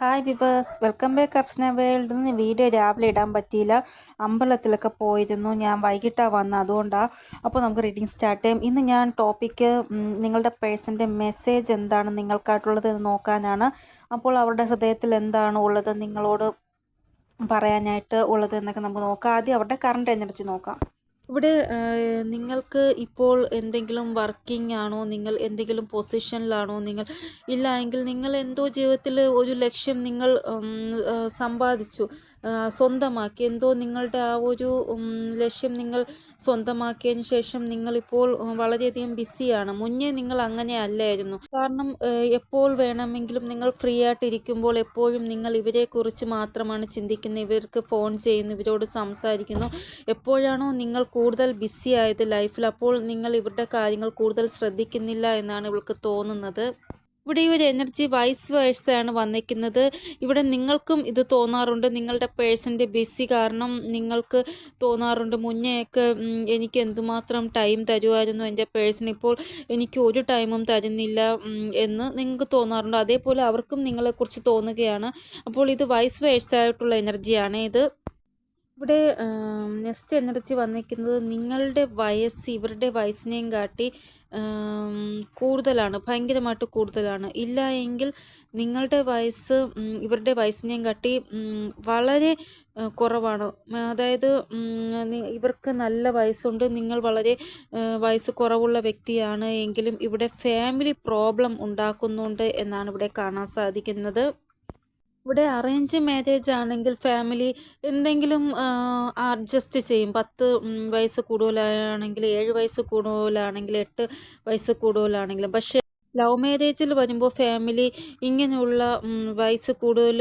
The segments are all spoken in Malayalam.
ഹായ് വിവേഴ്സ്, വെൽക്കം ബാക്ക് അർച്ചന വേൾഡ്. ഇന്ന് വീഡിയോ രാവിലെ ഇടാൻ പറ്റിയില്ല. അമ്പലത്തിലൊക്കെ പോയിരുന്നു. ഞാൻ വൈകിട്ടാണ് വന്നത്, അതുകൊണ്ടാണ്. അപ്പോൾ നമുക്ക് റീഡിങ് സ്റ്റാർട്ട് ചെയ്യാം. ഇന്ന് ഞാൻ ടോപ്പിക്ക് നിങ്ങളുടെ പേഴ്സൻ്റെ മെസ്സേജ് എന്താണ് നിങ്ങൾക്കായിട്ടുള്ളത് എന്ന് നോക്കാനാണ്. അപ്പോൾ അവരുടെ ഹൃദയത്തിൽ എന്താണ് ഉള്ളത് നിങ്ങളോട് പറയാനായിട്ട് ഉള്ളത് എന്നൊക്കെ നമുക്ക് നോക്കാം. ആദ്യം അവരുടെ കറണ്ട് എനർജി നോക്കാം. ഇവിടെ നിങ്ങൾക്ക് ഇപ്പോൾ എന്തെങ്കിലും വർക്കിംഗ് ആണോ, നിങ്ങൾ എന്തെങ്കിലും പൊസിഷനിലാണോ, ഇല്ല എങ്കിൽ നിങ്ങൾ എന്തോ ജീവിതത്തിൽ ഒരു ലക്ഷ്യം നിങ്ങൾ സമ്പാദിച്ചു, സ്വന്തമാക്കി, എന്തോ നിങ്ങളുടെ ആ ഒരു ലക്ഷ്യം നിങ്ങൾ സ്വന്തമാക്കിയതിന് ശേഷം നിങ്ങളിപ്പോൾ വളരെയധികം ബിസിയാണ്. മുന്നേ നിങ്ങൾ അങ്ങനെ അല്ലായിരുന്നു. കാരണം എപ്പോൾ വേണമെങ്കിലും നിങ്ങൾ ഫ്രീ ആയിട്ടിരിക്കുമ്പോൾ എപ്പോഴും നിങ്ങൾ ഇവരെക്കുറിച്ച് മാത്രമാണ് ചിന്തിക്കുന്നത്. ഇവർക്ക് ഫോൺ ചെയ്യുന്നു, ഇവരോട് സംസാരിക്കുന്നു. എപ്പോഴാണോ നിങ്ങൾ കൂടുതൽ ബിസി ആയത് ലൈഫിൽ, അപ്പോൾ നിങ്ങൾ ഇവരുടെ കാര്യങ്ങൾ കൂടുതൽ ശ്രദ്ധിക്കുന്നില്ല എന്നാണ് ഇവൾക്ക് തോന്നുന്നത്. ഇവിടെ ഈ ഒരു എനർജി വൈസ് വേഴ്സാണ് വന്നിരിക്കുന്നത്. ഇവിടെ നിങ്ങൾക്കും ഇത് തോന്നാറുണ്ട്. നിങ്ങളുടെ പേഴ്സൻ്റെ ബിസി കാരണം നിങ്ങൾക്ക് തോന്നാറുണ്ട്, മുന്നേയൊക്കെ എനിക്ക് എന്തുമാത്രം ടൈം തരുമായിരുന്നു എൻ്റെ പേഴ്സൺ, ഇപ്പോൾ എനിക്ക് ഒരു ടൈമും തരുന്നില്ല എന്ന് നിങ്ങൾക്ക് തോന്നാറുണ്ട്. അതേപോലെ അവർക്കും നിങ്ങളെക്കുറിച്ച് തോന്നുകയാണ്. അപ്പോൾ ഇത് വൈസ് വേഴ്സായിട്ടുള്ള എനർജിയാണ് ഇത്. ഇവിടെ നെക്സ്റ്റ് എനർജി വന്നിരിക്കുന്നത് നിങ്ങളുടെ വയസ്സ് ഇവരുടെ വയസ്സിനെയും കാട്ടി കൂടുതലാണ്, ഭയങ്കരമായിട്ട് കൂടുതലാണ്. ഇല്ല എങ്കിൽ നിങ്ങളുടെ വയസ്സ് ഇവരുടെ വയസ്സിനെയും കാട്ടി വളരെ കുറവാണ്. അതായത് ഇവർക്ക് നല്ല വയസ്സുണ്ട്, നിങ്ങൾ വളരെ വയസ്സ് കുറവുള്ള വ്യക്തിയാണ് എങ്കിലും ഇവിടെ ഫാമിലി പ്രോബ്ലം ഉണ്ടാക്കുന്നുണ്ട് എന്നാണ് ഇവിടെ കാണാൻ സാധിക്കുന്നത്. ഇവിടെ അറേഞ്ച് മാരേജ് ആണെങ്കിൽ ഫാമിലി എന്തെങ്കിലും അഡ്ജസ്റ്റ് ചെയ്യും. 10 വയസ്സ് കൂടുതലാണെങ്കിൽ, 7 വയസ്സ് കൂടുതലാണെങ്കിൽ, 8 വയസ്സ് കൂടുതലാണെങ്കിലും. പക്ഷേ ലവ് മാരേജിൽ വരുമ്പോൾ ഫാമിലി ഇങ്ങനെയുള്ള വയസ്സ് കൂടുതൽ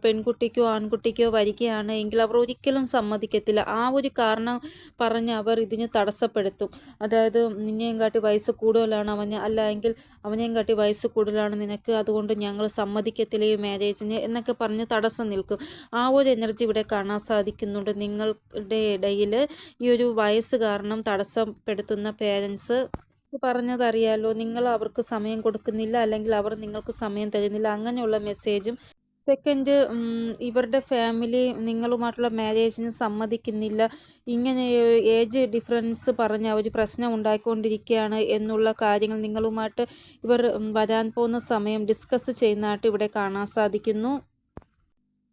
പെൺകുട്ടിക്കോ ആൺകുട്ടിക്കോ വരികയാണ് എങ്കിൽ അവർ ഒരിക്കലും സമ്മതിക്കത്തില്ല. ആ ഒരു കാരണം പറഞ്ഞ് അവർ ഇതിന് തടസ്സപ്പെടുത്തും. അതായത് നിന്നെയും കാട്ടി വയസ്സ് കൂടുതലാണ് അവന്, അല്ല എങ്കിൽ അവനെയും കാട്ടി വയസ്സ് കൂടുതലാണ് നിനക്ക്, അതുകൊണ്ട് ഞങ്ങൾ സമ്മതിക്കത്തില്ല ഈ മാരേജിന് എന്നൊക്കെ പറഞ്ഞ് തടസ്സം നിൽക്കും. ആ ഒരു എനർജി ഇവിടെ കാണാൻ സാധിക്കുന്നുണ്ട്. നിങ്ങളുടെ ഇടയിൽ ഈ ഒരു വയസ്സ് കാരണം തടസ്സപ്പെടുത്തുന്ന പേരൻസ് പറഞ്ഞതറിയാലോ, നിങ്ങൾ അവർക്ക് സമയം കൊടുക്കുന്നില്ല, അല്ലെങ്കിൽ അവർ നിങ്ങൾക്ക് സമയം തരുന്നില്ല, അങ്ങനെയുള്ള മെസ്സേജും. സെക്കൻഡ്, ഇവരുടെ ഫാമിലി നിങ്ങളുമായിട്ടുള്ള മാരേജിന് സമ്മതിക്കുന്നില്ല. ഇങ്ങനെ ഏജ് ഡിഫറൻസ് പറഞ്ഞ് അവർ പ്രശ്നം ഉണ്ടാക്കിക്കൊണ്ടിരിക്കുകയാണ് എന്നുള്ള കാര്യങ്ങൾ നിങ്ങളുമായിട്ട് ഇവർ വരാൻ പോകുന്ന സമയം ഡിസ്കസ് ചെയ്യുന്നതായിട്ട് ഇവിടെ കാണാൻ സാധിക്കുന്നു.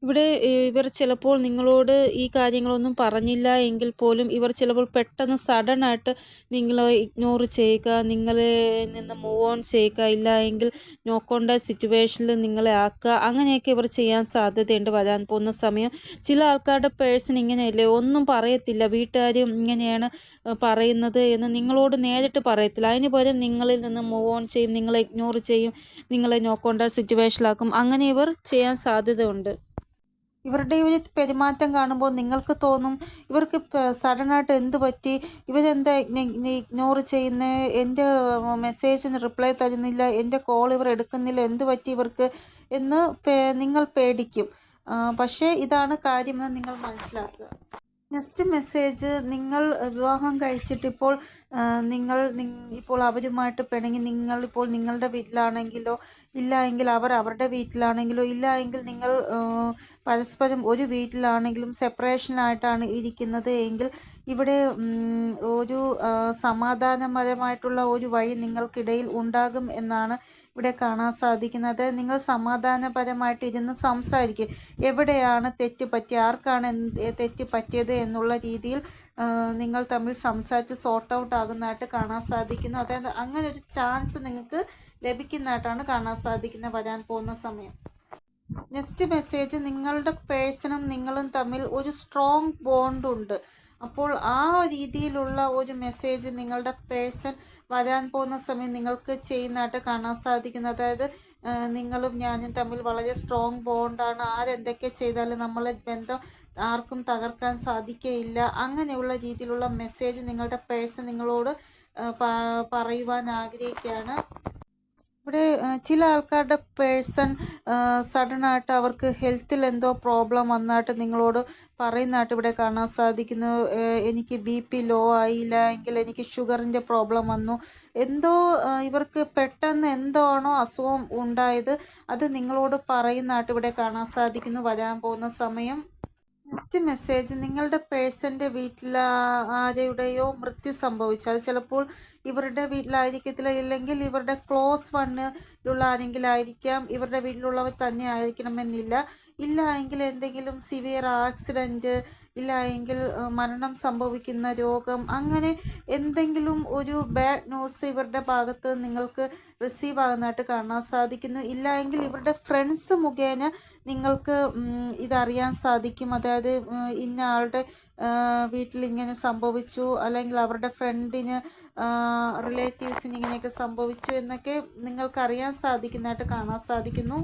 ഇവിടെ ഇവർ ചിലപ്പോൾ നിങ്ങളോട് ഈ കാര്യങ്ങളൊന്നും പറഞ്ഞില്ല എങ്കിൽ പോലും ഇവർ ചിലപ്പോൾ പെട്ടെന്ന് സഡനായിട്ട് നിങ്ങളെ ഇഗ്നോർ ചെയ്യുക, നിങ്ങളെ നിന്ന് മൂവ് ഓൺ ചെയ്യുക, ഇല്ല എങ്കിൽ നോ കോണ്ടാക്ട് സിറ്റുവേഷനിൽ നിങ്ങളെ ആക്കുക, അങ്ങനെയൊക്കെ ഇവർ ചെയ്യാൻ സാധ്യതയുണ്ട് വരാൻ പോകുന്ന സമയം. ചില ആൾക്കാരുടെ പേഴ്സൺ ഇങ്ങനെയല്ലേ, ഒന്നും പറയത്തില്ല, വീട്ടുകാർ ഇങ്ങനെയാണ് പറയുന്നത് എന്ന് നിങ്ങളോട് നേരിട്ട് പറയത്തില്ല. അതിന് പകരം നിങ്ങളിൽ നിന്ന് മൂവ് ഓൺ ചെയ്യും, നിങ്ങളെ ഇഗ്നോർ ചെയ്യും, നിങ്ങളെ നോ കോണ്ടാക്ട് സിറ്റുവേഷനിലാക്കും. അങ്ങനെ ഇവർ ചെയ്യാൻ സാധ്യതയുണ്ട്. ഇവരുടെ ഒരു പെരുമാറ്റം കാണുമ്പോൾ നിങ്ങൾക്ക് തോന്നും ഇവർക്ക് സഡനായിട്ട് എന്ത് പറ്റി, ഇവരെന്താ ഇഗ്നോർ ചെയ്യുന്നത്, എൻ്റെ മെസ്സേജിന് റിപ്ലൈ തരുന്നില്ല, എൻ്റെ കോൾ ഇവർ എടുക്കുന്നില്ല, എന്ത് പറ്റി ഇവർക്ക് എന്ന് നിങ്ങൾ പേടിക്കും. പക്ഷേ ഇതാണ് കാര്യമെന്ന് നിങ്ങൾ മനസ്സിലാക്കുക. നെക്സ്റ്റ് മെസ്സേജ്, നിങ്ങൾ വിവാഹം കഴിച്ചിട്ടിപ്പോൾ ഇപ്പോൾ അവരുമായിട്ട് പിണങ്ങി നിങ്ങളിപ്പോൾ നിങ്ങളുടെ വീട്ടിലാണെങ്കിലോ, ഇല്ല എങ്കിൽ അവർ അവരുടെ വീട്ടിലാണെങ്കിലോ, ഇല്ല എങ്കിൽ നിങ്ങൾ പരസ്പരം ഒരു വീട്ടിലാണെങ്കിലും സെപ്പറേഷനായിട്ടാണ് ഇരിക്കുന്നത് എങ്കിൽ ഇവിടെ ഒരു സമാധാനപരമായിട്ടുള്ള ഒരു വഴി നിങ്ങൾക്കിടയിൽ ഉണ്ടാകും എന്നാണ് ഇവിടെ കാണാൻ സാധിക്കുന്നത്. നിങ്ങൾ സമാധാനപരമായിട്ട് ഇരുന്ന് സംസാരിക്കുക. എവിടെയാണ് തെറ്റ് പറ്റിയത്, ആർക്കാണ് തെറ്റ് പറ്റിയത് എന്നുള്ള രീതിയിൽ നിങ്ങൾ തമ്മിൽ സംസാരിച്ച് സോർട്ട് ഔട്ട് ആകുന്നതായിട്ട് കാണാൻ സാധിക്കുന്നു. അതായത് അങ്ങനെ ഒരു ചാൻസ് നിങ്ങൾക്ക് ലഭിക്കുന്നതായിട്ടാണ് കാണാൻ സാധിക്കുന്നത് വരാൻ പോകുന്ന സമയം. നെക്സ്റ്റ് മെസ്സേജ്, നിങ്ങളുടെ പേഴ്സണും നിങ്ങളും തമ്മിൽ ഒരു സ്ട്രോങ് ബോണ്ടുണ്ട്. അപ്പോൾ ആ രീതിയിലുള്ള ഒരു മെസ്സേജ് നിങ്ങളുടെ പേഴ്സൺ വരാൻ പോകുന്ന സമയം നിങ്ങൾക്ക് ചെയ്യുന്നതായിട്ട് കാണാൻ സാധിക്കുന്നത്. അതായത് നിങ്ങളും ഞാനും തമ്മിൽ വളരെ സ്ട്രോങ് ബോണ്ടാണ്, ആരെന്തൊക്കെ ചെയ്താലും നമ്മളെ ബന്ധം ആർക്കും തകർക്കാൻ സാധിക്കുകയില്ല, അങ്ങനെയുള്ള രീതിയിലുള്ള മെസ്സേജ് നിങ്ങളുടെ പേഴ്സൺ നിങ്ങളോട് പറയുവാൻ ആഗ്രഹിക്കുകയാണ്. ഇവിടെ ചില ആൾക്കാരുടെ പേഴ്സൺ സഡനായിട്ട് അവർക്ക് ഹെൽത്തിൽ എന്തോ പ്രോബ്ലം വന്നായിട്ട് നിങ്ങളോട് പറയുന്നതായിട്ട് ഇവിടെ കാണാൻ സാധിക്കുന്നു. എനിക്ക് BP ലോ ആയില്ല എങ്കിൽ എനിക്ക് ഷുഗറിൻ്റെ പ്രോബ്ലം വന്നു, എന്തോ ഇവർക്ക് പെട്ടെന്ന് എന്താണോ അസുഖം ഉണ്ടായത് അത് നിങ്ങളോട് പറയുന്നതായിട്ട് ഇവിടെ കാണാൻ സാധിക്കുന്നു വരാൻ പോകുന്ന സമയം. നെക്സ്റ്റ് മെസ്സേജ്, നിങ്ങളുടെ പേഴ്സൻ്റെ വീട്ടിൽ ആരുടെയോ മൃത്യു സംഭവിച്ചു. അത് ചിലപ്പോൾ ഇവരുടെ വീട്ടിലായിരിക്കത്തില്ല, ഇല്ലെങ്കിൽ ഇവരുടെ ക്ലോസ് വണ്ണിലുള്ള ആരെങ്കിലും ആയിരിക്കാം, ഇവരുടെ വീട്ടിലുള്ളവർ തന്നെ ആയിരിക്കണമെന്നില്ല. ഇല്ല എങ്കിൽ എന്തെങ്കിലും സിവിയർ ആക്സിഡൻറ്റ്, ഇല്ല എങ്കിൽ മരണം സംഭവിക്കുന്ന രോഗം, അങ്ങനെ എന്തെങ്കിലും ഒരു ബാഡ് ന്യൂസ് ഇവരുടെ ഭാഗത്ത് നിങ്ങൾക്ക് റിസീവ് ആകുന്നതായിട്ട് കാണാൻ സാധിക്കുന്നു. ഇല്ല എങ്കിൽ ഇവരുടെ ഫ്രണ്ട്സ് മുഖേന നിങ്ങൾക്ക് ഇതറിയാൻ സാധിക്കും. അതായത് ഇന്ന ആളുടെ വീട്ടിൽ ഇങ്ങനെ സംഭവിച്ചു, അല്ലെങ്കിൽ അവരുടെ ഫ്രണ്ടിന് റിലേറ്റീവ്സിന് ഇങ്ങനെയൊക്കെ സംഭവിച്ചു എന്നൊക്കെ നിങ്ങൾക്ക് അറിയാൻ സാധിക്കുന്നതായിട്ട് കാണാൻ സാധിക്കുന്നു.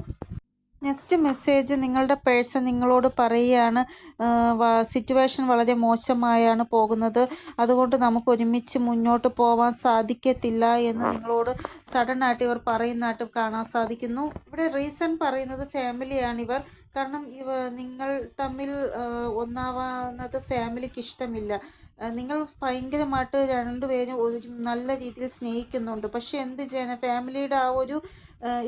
നെക്സ്റ്റ് മെസ്സേജ്, നിങ്ങളുടെ പേഴ്സൺ നിങ്ങളോട് പറയുകയാണ് സിറ്റുവേഷൻ വളരെ മോശമായാണ് പോകുന്നത്, അതുകൊണ്ട് നമുക്ക് ഒരുമിച്ച് മുന്നോട്ട് പോകാൻ സാധിക്കത്തില്ല എന്ന് നിങ്ങളോട് സഡനായിട്ട് ഇവർ പറയുന്നതായിട്ട് കാണാൻ സാധിക്കുന്നു. ഇവിടെ റീസൺ പറയുന്നത് ഫാമിലിയാണ് ഇവർ. കാരണം നിങ്ങൾ തമ്മിൽ ഒന്നാവുന്നത് ഫാമിലിക്ക് ഇഷ്ടമില്ല. നിങ്ങൾ ഭയങ്കരമായിട്ട് രണ്ടുപേരും ഒരു നല്ല രീതിയിൽ സ്നേഹിക്കുന്നുണ്ട്. പക്ഷെ എന്ത് ചെയ്യാൻ, ഫാമിലിയുടെ ആ ഒരു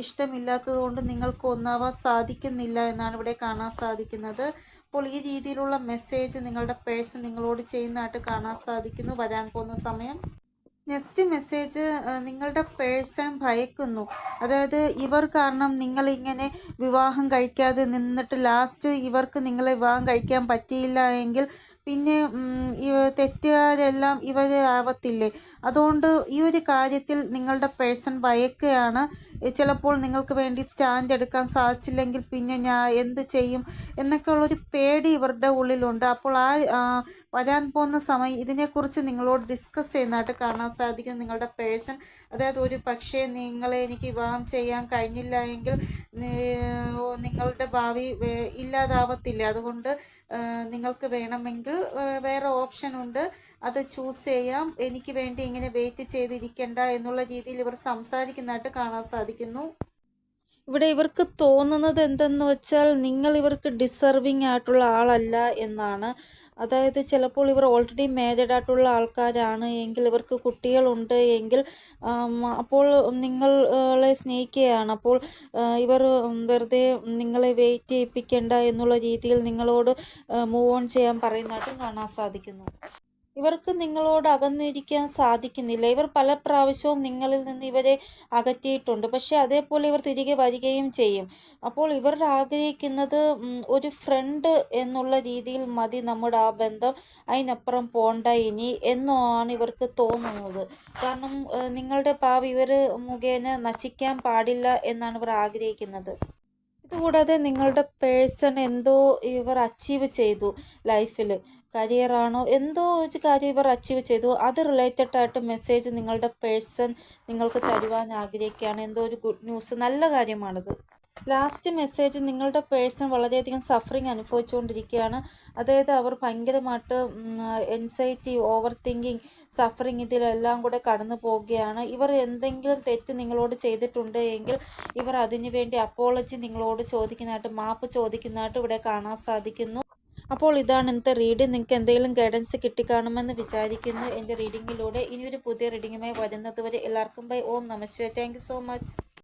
ഇഷ്ടമില്ലാത്തത് കൊണ്ട് നിങ്ങൾക്ക് ഒന്നാവാൻ സാധിക്കുന്നില്ല എന്നാണ് ഇവിടെ കാണാൻ സാധിക്കുന്നത്. അപ്പോൾ ഈ രീതിയിലുള്ള മെസ്സേജ് നിങ്ങളുടെ പേഴ്സൺ നിങ്ങളോട് ചെയ്യുന്നതായിട്ട് കാണാൻ സാധിക്കുന്നു വരാൻ പോകുന്ന സമയം. നെക്സ്റ്റ് മെസ്സേജ്, നിങ്ങളുടെ പേഴ്സൺ ഭയക്കുന്നു. അതായത് ഇവർ കാരണം നിങ്ങളിങ്ങനെ വിവാഹം കഴിക്കാതെ നിന്നിട്ട് ലാസ്റ്റ് ഇവർക്ക് നിങ്ങളെ വിവാഹം കഴിക്കാൻ പറ്റിയില്ല എങ്കിൽ പിന്നെ ഈ തെറ്റുകാരെല്ലാം ഇവർ ആവത്തില്ലേ. അതുകൊണ്ട് ഈ ഒരു കാര്യത്തിൽ നിങ്ങളുടെ പേഴ്സൺ ഭയക്കുകയാണ്. ചിലപ്പോൾ നിങ്ങൾക്ക് വേണ്ടി സ്റ്റാൻഡ് എടുക്കാൻ സാധിച്ചില്ലെങ്കിൽ പിന്നെ ഞാൻ എന്ത് ചെയ്യും എന്നൊക്കെയുള്ളൊരു പേടി ഇവരുടെ ഉള്ളിലുണ്ട്. അപ്പോൾ വരാൻ പോകുന്ന സമയം ഇതിനെക്കുറിച്ച് നിങ്ങളോട് ഡിസ്കസ് ചെയ്യുന്നതായിട്ട് കാണാൻ സാധിക്കും നിങ്ങളുടെ പേഴ്സൺ. അതായത് ഒരു പക്ഷേ നിങ്ങളെ എനിക്ക് വിവാഹം ചെയ്യാൻ കഴിഞ്ഞില്ല എങ്കിൽ നിങ്ങളുടെ ഭാവി ഇല്ലാതാവത്തില്ല. അതുകൊണ്ട് നിങ്ങൾക്ക് വേണമെങ്കിൽ വേറെ ഓപ്ഷൻ ഉണ്ട്, അത് ചൂസ് ചെയ്യാം, എനിക്ക് വേണ്ടി ഇങ്ങനെ വെയിറ്റ് ചെയ്തിരിക്കേണ്ട എന്നുള്ള രീതിയിൽ ഇവർ സംസാരിക്കുന്നതായിട്ട് കാണാൻ സാധിക്കുന്നു. ഇവിടെ ഇവർക്ക് തോന്നുന്നത് എന്തെന്ന് വെച്ചാൽ നിങ്ങൾ ഇവർക്ക് ഡിസർവിങ് ആയിട്ടുള്ള ആളല്ല എന്നാണ്. അതായത് ചിലപ്പോൾ ഇവർ ഓൾറെഡി മാരീഡ് ആയിട്ടുള്ള ആൾക്കാരാണ് എങ്കിൽ, ഇവർക്ക് കുട്ടികളുണ്ട് എങ്കിൽ അപ്പോൾ നിങ്ങളെ സ്നേഹിക്കുകയാണ്. അപ്പോൾ ഇവർ വെറുതെ നിങ്ങളെ വെയിറ്റ് ചെയ്യിപ്പിക്കേണ്ട എന്നുള്ള രീതിയിൽ നിങ്ങളോട് മൂവ് ഓൺ ചെയ്യാൻ പറയുന്നതായിട്ടും കാണാൻ സാധിക്കുന്നു. ഇവർക്ക് നിങ്ങളോട് അകന്നിരിക്കാൻ സാധിക്കുന്നില്ല. ഇവർ പല പ്രാവശ്യവും നിങ്ങളിൽ നിന്ന് ഇവരെ അകറ്റിയിട്ടുണ്ട്, പക്ഷേ അതേപോലെ ഇവർ തിരികെ വരികയും ചെയ്യും. അപ്പോൾ ഇവർ ആഗ്രഹിക്കുന്നത് ഒരു ഫ്രണ്ട് എന്നുള്ള രീതിയിൽ മതി നമ്മുടെ ആ ബന്ധം, അതിനപ്പുറം പോണ്ട ഇനി എന്നാണ് ഇവർക്ക് തോന്നുന്നത്. കാരണം നിങ്ങളുടെ ഭാവി ഇവർ മുഖേന നശിക്കാൻ പാടില്ല എന്നാണ് ഇവർ ആഗ്രഹിക്കുന്നത്. ഇതുകൂടാതെ നിങ്ങളുടെ പേഴ്സൺ എന്തോ ഇവർ അച്ചീവ് ചെയ്തു ലൈഫിൽ, കരിയറാണോ എന്തോ ഒരു കാര്യം ഇവർ അച്ചീവ് ചെയ്തു, അത് റിലേറ്റഡ് ആയിട്ട് മെസ്സേജ് നിങ്ങളുടെ പേഴ്സൺ നിങ്ങൾക്ക് തരുവാൻ ആഗ്രഹിക്കുകയാണ്. എന്തോ ഒരു ഗുഡ് ന്യൂസ്, നല്ല കാര്യമാണിത്. ലാസ്റ്റ് മെസ്സേജ്, നിങ്ങളുടെ പേഴ്സൺ വളരെയധികം സഫറിങ് അനുഭവിച്ചുകൊണ്ടിരിക്കുകയാണ്. അതായത് അവർ ഭയങ്കരമായിട്ട് എൻസൈറ്റി, ഓവർ തിങ്കിങ്, സഫറിങ് ഇതിലെല്ലാം കൂടെ കടന്നു പോവുകയാണ്. ഇവർ എന്തെങ്കിലും തെറ്റ് നിങ്ങളോട് ചെയ്തിട്ടുണ്ട് എങ്കിൽ ഇവർ അതിനു വേണ്ടി അപ്പോളജി നിങ്ങളോട് ചോദിക്കുന്നതായിട്ട്, മാപ്പ് ചോദിക്കുന്നതായിട്ട് ഇവിടെ കാണാൻ സാധിക്കുന്നു. അപ്പോൾ ഇതാണ് ഇന്നത്തെ റീഡിങ്. നിങ്ങൾക്ക് എന്തെങ്കിലും ഗൈഡൻസ് കിട്ടിക്കാണുമെന്ന് വിചാരിക്കുന്നു എൻ്റെ റീഡിങ്ങിലൂടെ. ഇനിയൊരു പുതിയ റീഡിങ്ങുമായി വരുന്നത് വരെ എല്ലാവർക്കും ബൈ. ഓം നമഃ ശിവായ. Thank you so much.